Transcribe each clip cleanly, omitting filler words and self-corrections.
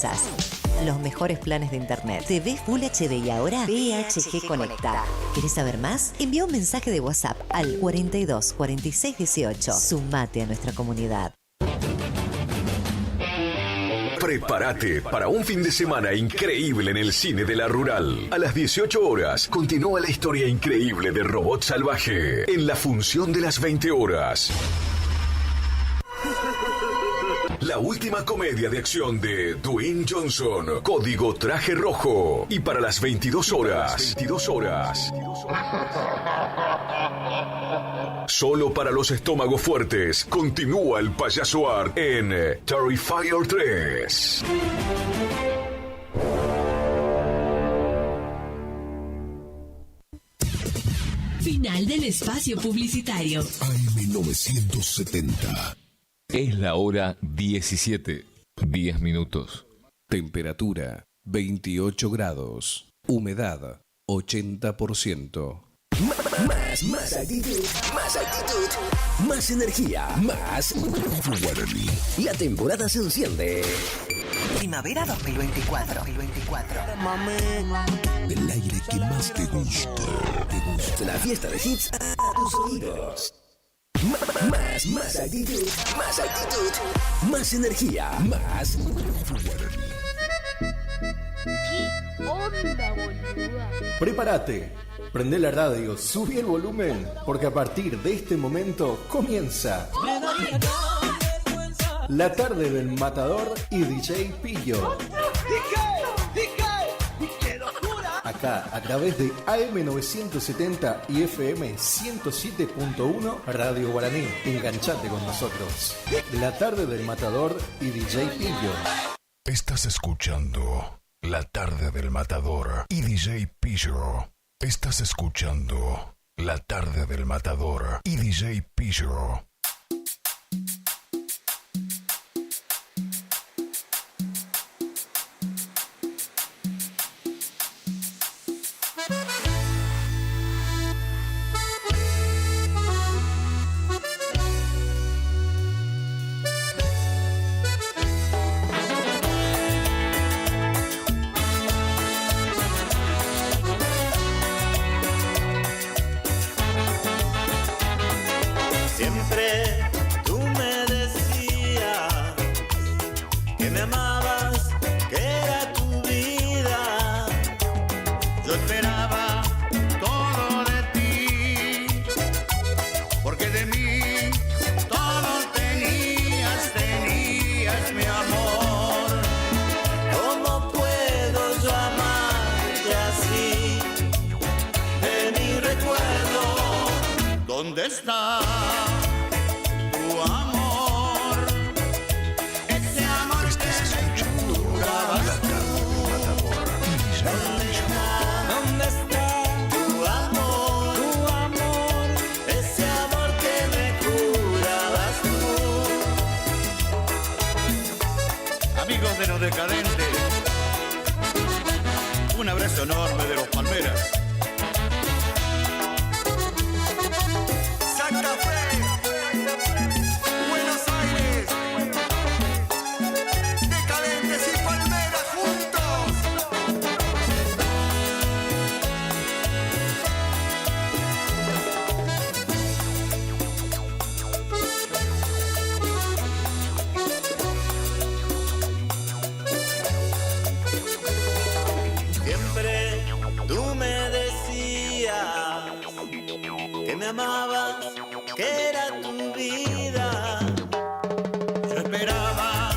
empresas. Los mejores planes de internet. TV Full HD y ahora PHG Conecta. ¿Querés saber más? Envía un mensaje de WhatsApp al 42 46 18. Sumate a nuestra comunidad. Prepárate para un fin de semana increíble en el cine de la Rural. A las 18 horas continúa la historia increíble de Robot Salvaje en la función de las 20 horas. La última comedia de acción de Dwayne Johnson, Código Traje Rojo. Y para las 22 horas. Solo para los estómagos fuertes, continúa el Payaso Art en Terrifier 3. Final del espacio publicitario. AM970. Es la hora 17, 10 minutos. Temperatura 28 grados. Humedad 80%. Más actitud, más energía, más Guaraní. La temporada se enciende. Primavera 2024. El aire que más te gusta. La fiesta de hits a tus oídos. Más actitud, más energía, más Guaraní. ¿Qué onda, boluda? Prepárate, prende la radio, subí el volumen, porque a partir de este momento comienza La Tarde del Matador y DJ Pillo. Acá, a través de AM970 y FM 107.1 Radio Guaraní. Enganchate con nosotros. La Tarde del Matador y DJ Pillo. Estás escuchando La Tarde del Matador y DJ Pillo. Estás escuchando La Tarde del Matador y DJ Pillo. ¿Dónde está tu amor? Ese amor que me jurabas tú. ¿Dónde está tu amor? Ese amor que me jurabas tú. Amigos de los decadentes, un abrazo enorme de los Palmeras. Amabas, que era tu vida. Yo esperaba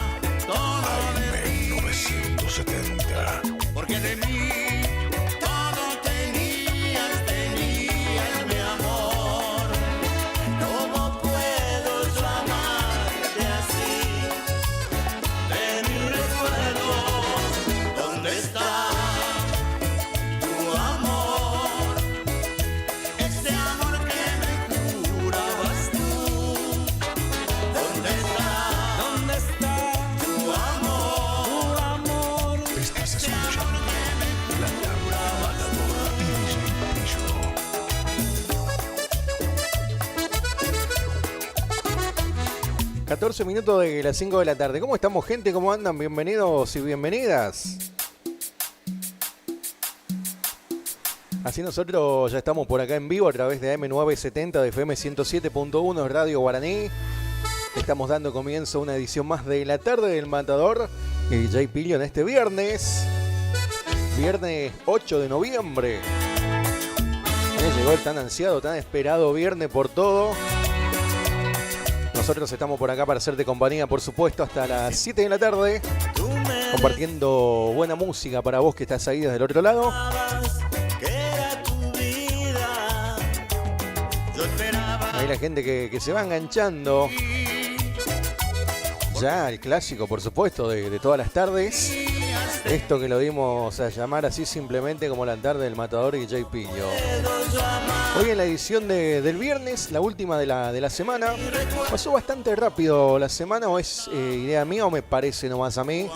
todo de ti. 1970. Porque de mí todo tenías, mi amor. ¿Cómo puedo yo amarte así? De mis recuerdos, ¿dónde está? Tu amor, ese amor que me jurabas 14 minutos de las 5 de la tarde. ¿Cómo estamos, gente? ¿Cómo andan? Bienvenidos y bienvenidas. Así nosotros ya estamos por acá en vivo a través de AM970 de FM 107.1 Radio Guaraní. Estamos dando comienzo a una edición más de La Tarde del Matador y DJ Pillo en este viernes 8 de noviembre. Llegó el tan ansiado, tan esperado viernes por todo. Nosotros estamos por acá para hacerte compañía, por supuesto, hasta las 7 de la tarde, compartiendo buena música para vos que estás ahí desde el otro lado. Hay la gente que se va enganchando. Ya el clásico, por supuesto, de todas las tardes. Esto que lo dimos a llamar así simplemente como La Tarde del Matador y DJ Pillo. Hoy en la edición del viernes, la última de la semana. Pasó bastante rápido la semana, o es idea mía o me parece nomás a mí.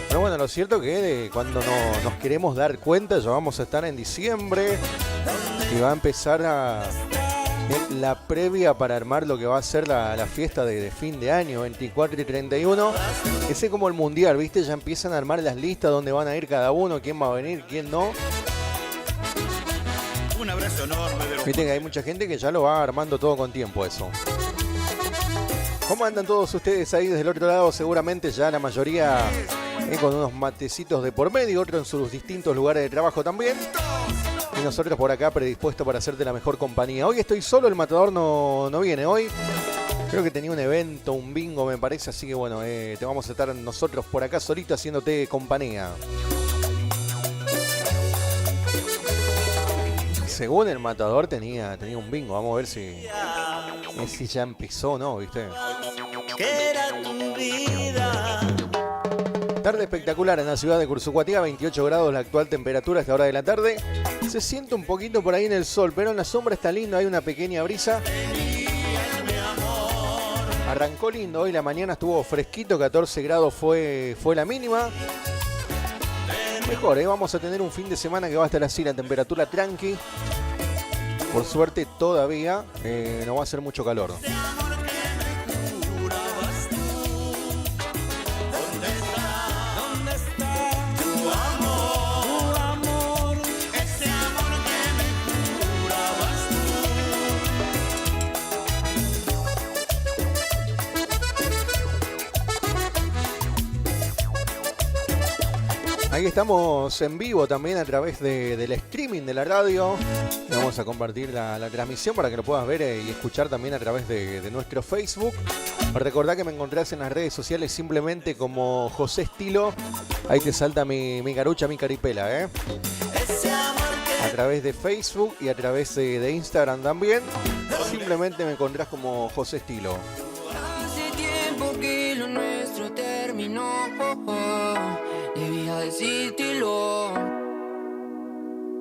Pero bueno, lo cierto que cuando nos queremos dar cuenta ya vamos a estar en diciembre y va a empezar la previa para armar lo que va a ser la fiesta de fin de año, 24 y 31. Ese es como el mundial, ¿viste? Ya empiezan a armar las listas donde van a ir cada uno, quién va a venir, quién no. Un abrazo enorme de los... Viste que hay mucha gente que ya lo va armando todo con tiempo eso. ¿Cómo andan todos ustedes ahí desde el otro lado? Seguramente ya la mayoría con unos matecitos de por medio, otros en sus distintos lugares de trabajo también. Y nosotros por acá predispuestos para hacerte la mejor compañía. Hoy estoy solo, el Matador no viene hoy. Creo que tenía un evento, un bingo me parece, así que bueno, te vamos a estar nosotros por acá solitos haciéndote compañía. Según el Matador tenía un bingo, vamos a ver si ya empezó o no, ¿viste? ¿Qué era tu vida? Tarde espectacular en la ciudad de Cursucuatiá, 28 grados la actual temperatura a esta hora de la tarde. Se siente un poquito por ahí en el sol, pero en la sombra está lindo, hay una pequeña brisa. Arrancó lindo, hoy la mañana estuvo fresquito, 14 grados fue la mínima. Mejor, vamos a tener un fin de semana que va a estar así, la temperatura tranqui. Por suerte todavía no va a ser mucho calor. Ahí estamos en vivo también a través del streaming de la radio. Vamos a compartir la transmisión para que lo puedas ver y escuchar también a través de nuestro Facebook. Recordá que me encontrás en las redes sociales simplemente como José Estilo. Ahí te salta mi carucha, mi caripela, A través de Facebook y a través de Instagram también. Simplemente me encontrás como José Estilo. Hace tiempo que lo nuestro terminó. Debía decírtelo.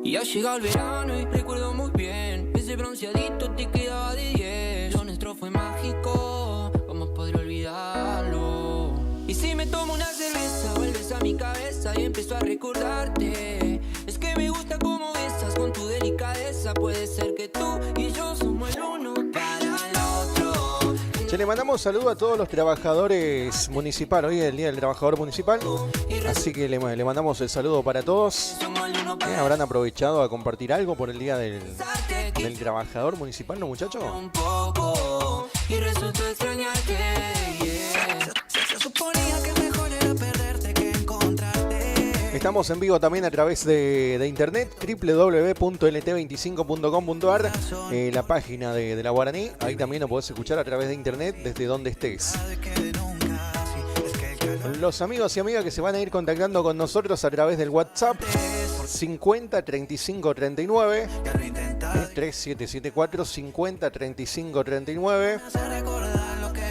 Y ha llegado el verano y recuerdo muy bien. Ese bronceadito te quedaba de 10. Lo nuestro fue mágico, ¿cómo podré olvidarlo? Y si me tomo una cerveza, vuelves a mi cabeza y empiezo a recordarte. Es que me gusta cómo besas con tu delicadeza. Puede ser que tú y yo somos el uno para el otro. Le mandamos saludo a todos los trabajadores municipales. Hoy es el Día del Trabajador Municipal, así que le mandamos el saludo para todos. ¿Habrán aprovechado a compartir algo por el Día del Trabajador Municipal, no, muchachos? Un poco y resultó extrañarte. Se suponía que mejor era perderte que encontrarte. Estamos en vivo también a través de internet, www.lt25.com.ar, la página de la Guaraní. Ahí también lo podés escuchar a través de internet desde donde estés. Los amigos y amigas que se van a ir contactando con nosotros a través del WhatsApp 50 35 39 3774 50 35 39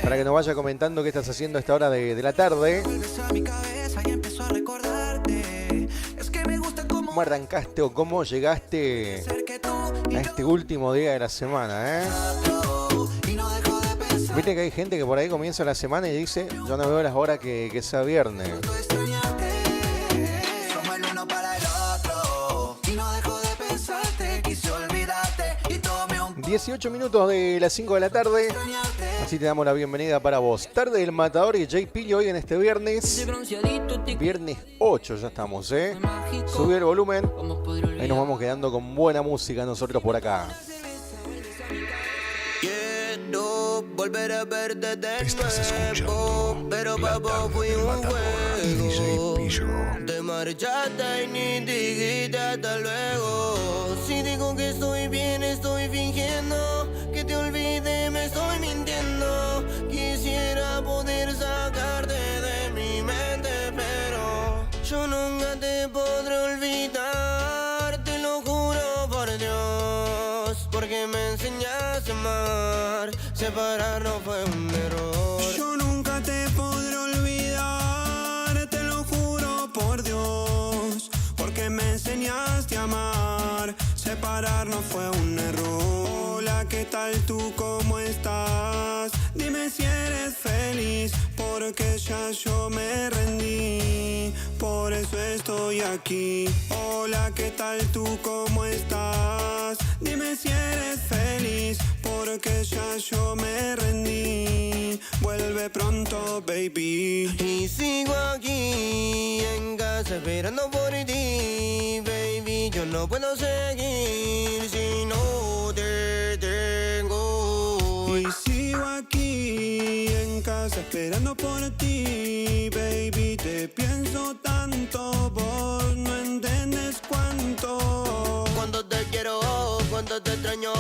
para que nos vaya comentando qué estás haciendo a esta hora de la tarde. ¿Cómo arrancaste o cómo llegaste a este último día de la semana, Viste que hay gente que por ahí comienza la semana y dice, yo no veo las horas que sea viernes. 18 minutos de las 5 de la tarde. Así te damos la bienvenida para vos. Tarde del Matador y Jay Pillo hoy en este viernes. Viernes 8 ya estamos, ¿eh? Subí el volumen. Ahí nos vamos quedando con buena música nosotros por acá. Volver a verte de Estás escuchando pero La papo Tarde fui del un Matador y DJ Pillo. Te marchaste y ni dijiste hasta luego. Si digo que estoy bien, estoy fingiendo. Que te olvide, me estoy mintiendo. Quisiera poder sacarte de mi mente, pero yo nunca te podré olvidar. Te lo juro por Dios, porque me enseñaste a amar. Separarnos fue un error. Yo nunca te podré olvidar, te lo juro por Dios, porque me enseñaste a amar. Separarnos fue un error. Hola, ¿qué tal tú? ¿Cómo estás? Dime si eres feliz, porque ya yo me rendí. Por eso estoy aquí. Hola, ¿qué tal tú? ¿Cómo estás? Dime si eres feliz, porque ya yo me rendí. Vuelve pronto, baby. Y sigo aquí en casa esperando por ti, baby. Yo no puedo seguir si no te tengo. Y sigo aquí en casa esperando por ti, baby. Te pienso tanto, vos no entiendes cuánto. Cuando te quiero, cuando te extraño,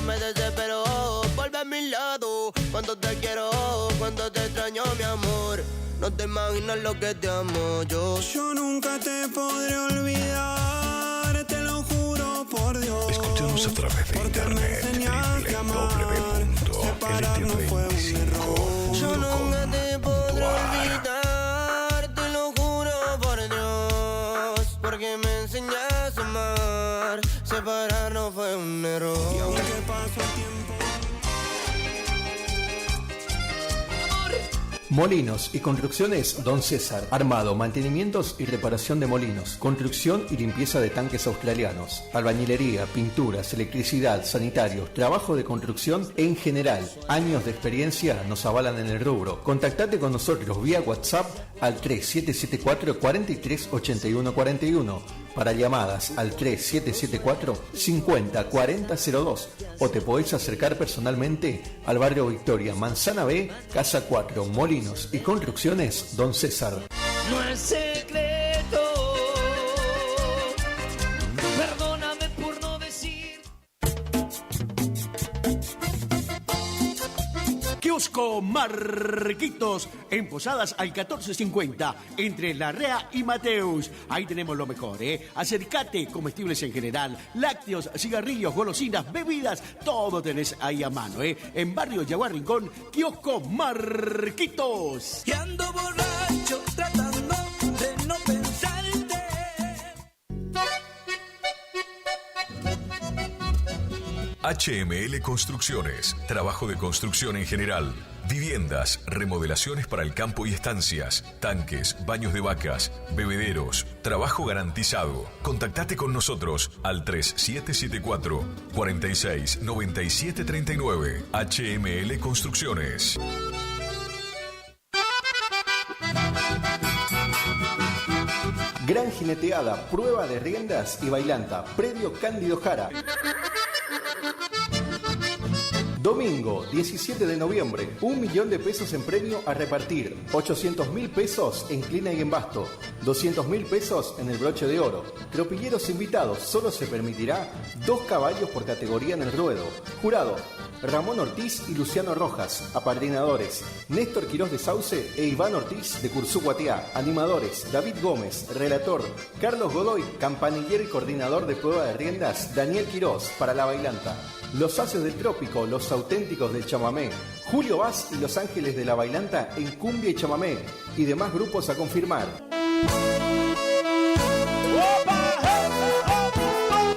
me desespero. Vuelve a mi lado. Cuando te quiero, cuando te extraño, mi amor. No te imaginas lo que te amo yo. Yo nunca te podré olvidar, te lo juro por Dios. Escúchanos a través de internet www.lt25.com. Yo nunca te podré olvidar, te lo juro por Dios, porque me enseñaste a amar. Separarnos fue un error. Y aunque pasó el tiempo. Molinos y Construcciones Don César. Armado, mantenimientos y reparación de molinos. Construcción y limpieza de tanques australianos. Albañilería, pinturas, electricidad, sanitarios, trabajo de construcción en general. Años de experiencia nos avalan en el rubro. Contactate con nosotros vía WhatsApp al 3774 43 81 41. Para llamadas al 3774 50 40 02. O te podés acercar personalmente al barrio Victoria, Manzana B, Casa 4, Molinos y Construcciones Don César. No es secreto, perdóname por no decir. Kiosco Marquitos, en Posadas al 1450, entre Larrea y Mateus. Ahí tenemos lo mejor, ¿eh? Acércate, comestibles en general, lácteos, cigarrillos, golosinas, bebidas, todo tenés ahí a mano, ¿eh? En Barrio Yaguar Rincón, Kiosco Marquitos. Y ando borracho tratando de no pensarte. HML Construcciones, trabajo de construcción en general. Viviendas, remodelaciones para el campo y estancias, tanques, baños de vacas, bebederos, trabajo garantizado. Contactate con nosotros al 3774 46 97 39. HML Construcciones. Gran jineteada, prueba de riendas y bailanta. Predio Cándido Jara. Domingo, 17 de noviembre, 1 millón de pesos en premio a repartir, 800.000 pesos en clina y embasto, 200.000 pesos en el broche de oro. Tropilleros invitados, solo se permitirá 2 caballos por categoría en el ruedo. Jurado, Ramón Ortiz y Luciano Rojas. Apadrinadores, Néstor Quirós de Sauce e Iván Ortiz de Curzú Guatiá. Animadores, David Gómez. Relator, Carlos Godoy. Campanillero y coordinador de prueba de riendas, Daniel Quirós, para la bailanta. Los Haces del Trópico, los auténticos del chamamé. Julio Vaz y Los Ángeles de la Bailanta en cumbia y chamamé. Y demás grupos a confirmar.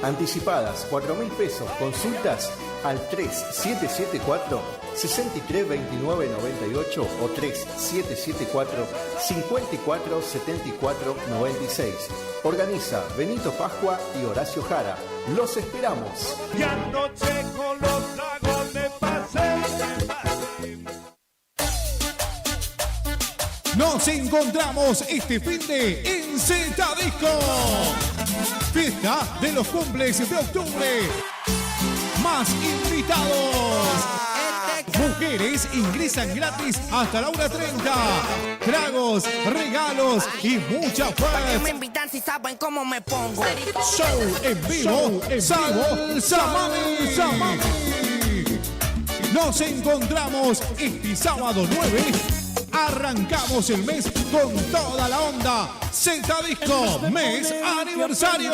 Anticipadas, 4.000 pesos. Consultas al 3774 632998 o 3774 547496. Organiza Benito Pascua y Horacio Jara. ¡Los esperamos! Y anoche con los dragones pasé. Nos encontramos este finde en Z Disco. Fiesta de los cumples de octubre. Más invitados. Mujeres ingresan gratis hasta la 1:30. Tragos, regalos y mucha paz. Me invitan si saben cómo me pongo. Show en vivo, Salsa Mami. Nos encontramos este sábado 9. Arrancamos el mes con toda la onda. Z Disco, mes aniversario.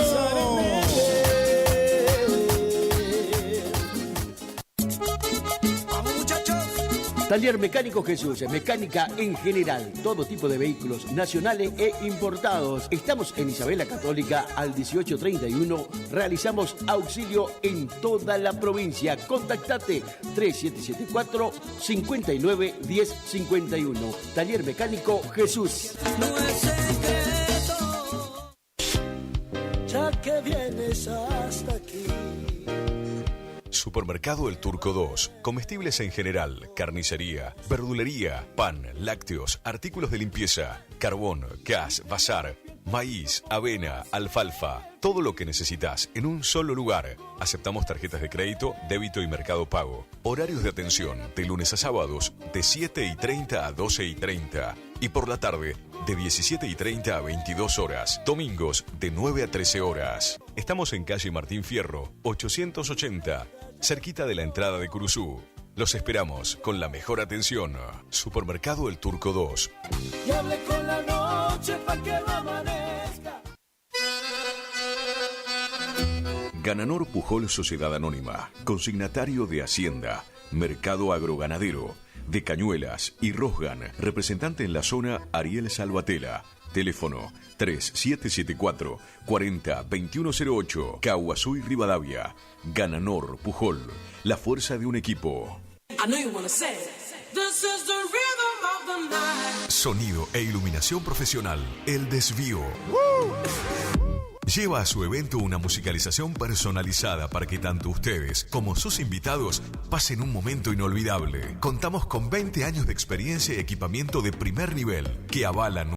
Taller Mecánico Jesús, mecánica en general, todo tipo de vehículos nacionales e importados. Estamos en Isabela Católica al 1831, realizamos auxilio en toda la provincia. Contactate 3774-591051. Taller Mecánico Jesús. No es secreto, ya que vienes hasta aquí. Supermercado El Turco 2. Comestibles en general, carnicería, verdulería, pan, lácteos, artículos de limpieza, carbón, gas, bazar, maíz, avena, alfalfa. Todo lo que necesitas en un solo lugar. Aceptamos tarjetas de crédito, débito y mercado pago. Horarios de atención de lunes a sábados de 7:30 a 12:30. Y por la tarde de 17:30 a 22 horas. Domingos de 9 a 13 horas. Estamos en calle Martín Fierro, 880. Cerquita de la entrada de Curuzú. Los esperamos con la mejor atención. Supermercado El Turco 2. Y hable con la noche pa' que no amanezca. Gananor Pujol Sociedad Anónima. Consignatario de Hacienda. Mercado Agroganadero. De Cañuelas y Rosgan. Representante en la zona Ariel Salvatela. Teléfono 3774-40-2108. Caguazú y Rivadavia. Gananor Pujol. La fuerza de un equipo. Sonido e iluminación profesional. El Desvío. Lleva a su evento una musicalización personalizada para que tanto ustedes como sus invitados pasen un momento inolvidable. Contamos con 20 años de experiencia y equipamiento de primer nivel que avalan